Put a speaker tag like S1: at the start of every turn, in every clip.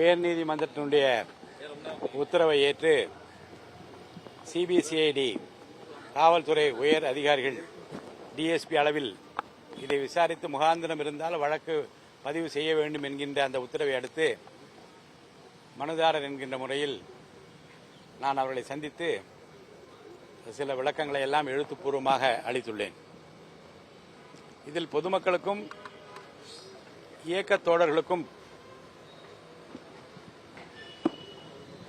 S1: உயர்நீதிமன்றத்தினுடைய உத்தரவை ஏற்று சிபிசிஐடி காவல்துறை உயர் அதிகாரிகள் டிஎஸ்பி அளவில் இதை விசாரித்து முகாந்திரம் இருந்தால் வழக்கு பதிவு செய்ய வேண்டும் என்கின்ற அந்த உத்தரவை அடுத்து மனுதாரர் என்கின்ற முறையில் நான் அவர்களை சந்தித்து சில விளக்கங்களை எல்லாம் எழுத்துப்பூர்வமாக அளித்துள்ளேன். இதில் பொதுமக்களுக்கும் இயக்கத் தோழர்களுக்கும்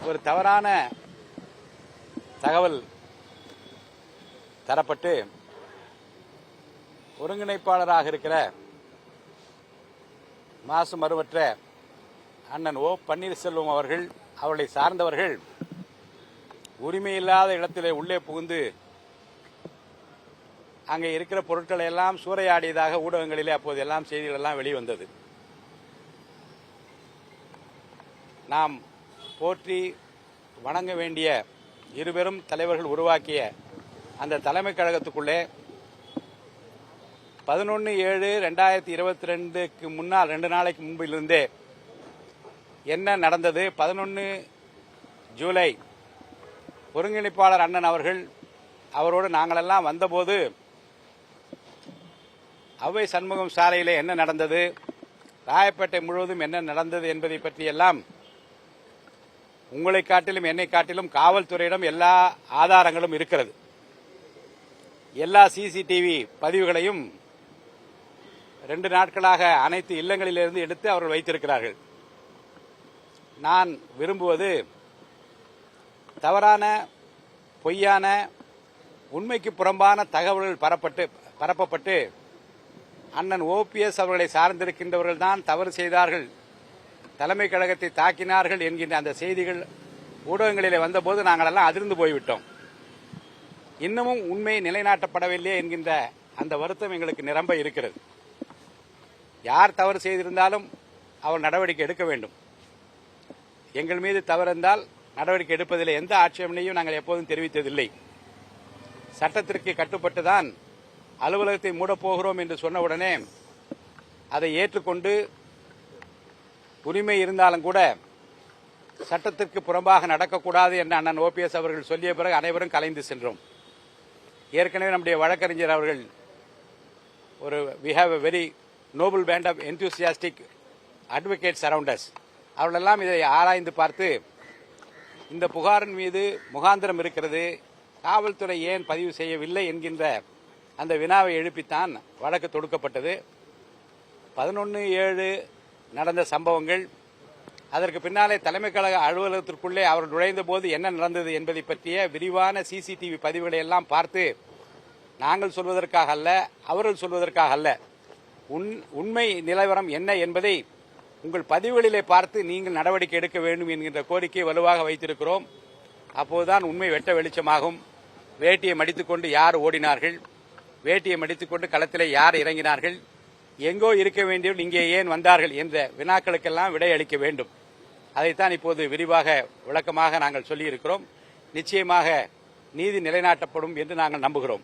S1: ஒரு தவறான தகவல் தரப்பட்டு ஒருங்கிணைப்பாளராக இருக்கிற மாசு மறுவற்ற அண்ணன் ஓ பன்னீர்செல்வம் அவர்கள் அவர்களை சார்ந்தவர்கள் உரிமையில்லாத இடத்திலே உள்ளே புகுந்து அங்கே இருக்கிற பொருட்களை எல்லாம் சூறையாடியதாக ஊடகங்களிலே அப்போது எல்லாம் செய்திகள் எல்லாம் வெளிவந்தது. நாம் போற்றி வணங்க வேண்டிய இருபெரும் தலைவர்கள் உருவாக்கிய அந்த தலைமைக் கழகத்துக்குள்ளே 11/7/2022 முன்னால் 2 நாளைக்கு முன்பிலிருந்தே என்ன நடந்தது, 11 ஜூலை ஒருங்கிணைப்பாளர் அண்ணன் அவர்கள் அவரோடு நாங்களெல்லாம் வந்தபோது அவ்வை சண்முகம் சாலையிலே என்ன நடந்தது, ராயப்பேட்டை முழுவதும் என்ன நடந்தது என்பதை பற்றியெல்லாம் உங்களை காட்டிலும் என்னை காட்டிலும் காவல்துறையிடம் எல்லா ஆதாரங்களும் இருக்கிறது. எல்லா சிசிடிவி பதிவுகளையும் 2 நாட்களாக அனைத்து இல்லங்களிலிருந்து எடுத்து அவர்கள் வைத்திருக்கிறார்கள். நான் விரும்புவது தவறான பொய்யான உண்மைக்கு புறம்பான தகவல்கள் பரப்பப்பட்டு அண்ணன் ஓபிஎஸ் அவர்களை சார்ந்திருக்கின்றவர்கள் தான் தவறு செய்தார்கள், தலைமை கழகத்தை தாக்கினார்கள் என்கின்ற அந்த செய்திகள் ஊடகங்களிலே வந்தபோது நாங்கள் எல்லாம் அதிர்ந்து போய்விட்டோம். இன்னமும் உண்மை நிலைநாட்டப்படவில்லை என்கின்ற அந்த வருத்தம் எங்களுக்கு நிரம்ப இருக்கிறது. யார் தவறு செய்திருந்தாலும் அவர் நடவடிக்கை எடுக்க வேண்டும். எங்கள் மீது தவறு இருந்தால் நடவடிக்கை எடுப்பதில் எந்த ஆட்சேபனையும் நாங்கள் எப்போதும் தெரிவித்ததில்லை. சட்டத்திற்கு கட்டுப்பட்டுதான் அலுவலகத்தை மூடப்போகிறோம் என்று சொன்னவுடனே அதை ஏற்றுக்கொண்டு உரிமை இருந்தாலும் கூட சட்டத்திற்கு புறம்பாக நடக்கக்கூடாது என்று அண்ணன் ஓபிஎஸ் அவர்கள் சொல்லிய பிறகு அனைவரும் கலைந்து சென்றோம். ஏற்கனவே நம்முடைய வழக்கறிஞர் அவர்கள் we have a very noble band of enthusiastic advocates around us. அவர்களெல்லாம் இதை ஆராய்ந்து பார்த்து இந்த புகாரின் மீது முகாந்திரம் இருக்கிறது, காவல்துறை ஏன் பதிவு செய்யவில்லை என்கின்ற அந்த வினாவை எழுப்பித்தான் வழக்கு தொடுக்கப்பட்டது. 11/7 நடந்த சம்பவங்கள், அதற்கு பின்னாலே தலைமை கழக அலுவலகத்திற்குள்ளே அவர் நுழைந்த போது என்ன நடந்தது என்பதை பற்றிய விரிவான சிசிடிவி பதிவுகளை எல்லாம் பார்த்து நாங்கள் சொல்வதற்காக அல்ல, அவர்கள் சொல்வதற்காக அல்ல, உண்மை நிலவரம் என்ன என்பதை உங்கள் பதிவுகளிலே பார்த்து நீங்கள் நடவடிக்கை எடுக்க வேண்டும் என்கின்ற கோரிக்கையை வலுவாக வைத்திருக்கிறோம். அப்போதுதான் உண்மை வெட்ட வெளிச்சமாகும். வேட்டியை மடித்துக்கொண்டு யார் ஓடினார்கள், வேட்டியை மடித்துக்கொண்டு களத்திலே யார் இறங்கினார்கள், எங்கோ இருக்க வேண்டியவர்கள் இங்கே ஏன் வந்தார்கள் என்ற வினாக்களுக்கெல்லாம் விடையளிக்க வேண்டும். அதைத்தான் இப்போது விரிவாக விளக்கமாக நாங்கள் சொல்லியிருக்கிறோம். நிச்சயமாக நீதி நிலைநாட்டப்படும் என்று நாங்கள் நம்புகிறோம்.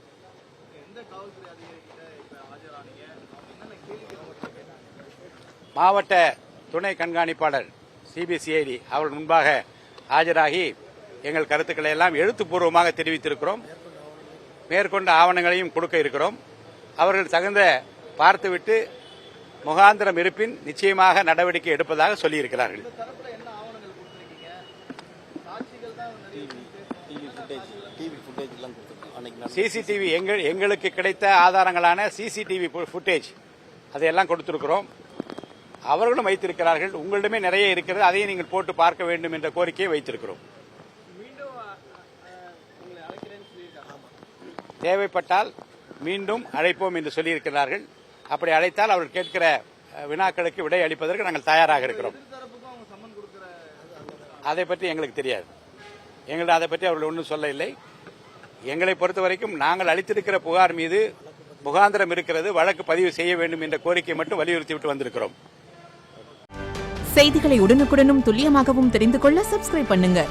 S1: மாவட்ட துணை கண்காணிப்பாளர் சிபிசிஐடி அவர்கள் முன்பாக ஆஜராகி எங்கள் கருத்துக்களை எல்லாம் எழுத்துப்பூர்வமாக தெரிவித்திருக்கிறோம். மேற்கொண்ட ஆவணங்களையும் கொடுக்க இருக்கிறோம். அவர்கள் தகுந்த பார்த்துவிட்டு முகாந்திரம் இருப்பின் நிச்சயமாக நடவடிக்கை எடுப்பதாக சொல்லியிருக்கிறார்கள். சிசிடிவி எங்களுக்கு கிடைத்த ஆதாரங்களான சிசிடிவி ஃபுட்டேஜ் அதையெல்லாம் கொடுத்திருக்கிறோம். அவர்களும் வைத்திருக்கிறார்கள். உங்களிடமே நிறைய இருக்கிறது, அதையும் நீங்கள் போட்டு பார்க்க வேண்டும் என்ற கோரிக்கையை வைத்திருக்கிறோம். தேவைப்பட்டால் மீண்டும் அழைப்போம் என்று சொல்லியிருக்கிறார்கள். அப்படி அழைத்தால் அவர்கள் கேட்கிற வினாக்களுக்கு விடை அளிப்பதற்கு நாங்கள் தயாராக இருக்கிறோம். அதை பற்றி எங்களுக்கு தெரியாது. எங்களை அதை பற்றி அவர்கள் ஒன்றும் சொல்லவில்லை. எங்களை பொறுத்தவரைக்கும் நாங்கள் அளித்திருக்கிற புகார் மீது முகாந்திரம் இருக்கிறது, வழக்கு பதிவு செய்ய வேண்டும் என்ற கோரிக்கை மட்டும் வலியுறுத்திவிட்டு வந்திருக்கிறோம்.
S2: செய்திகளை உடனுக்குடனும் துல்லியமாகவும் தெரிந்து கொள்ள சப்ஸ்கிரைப் பண்ணுங்க.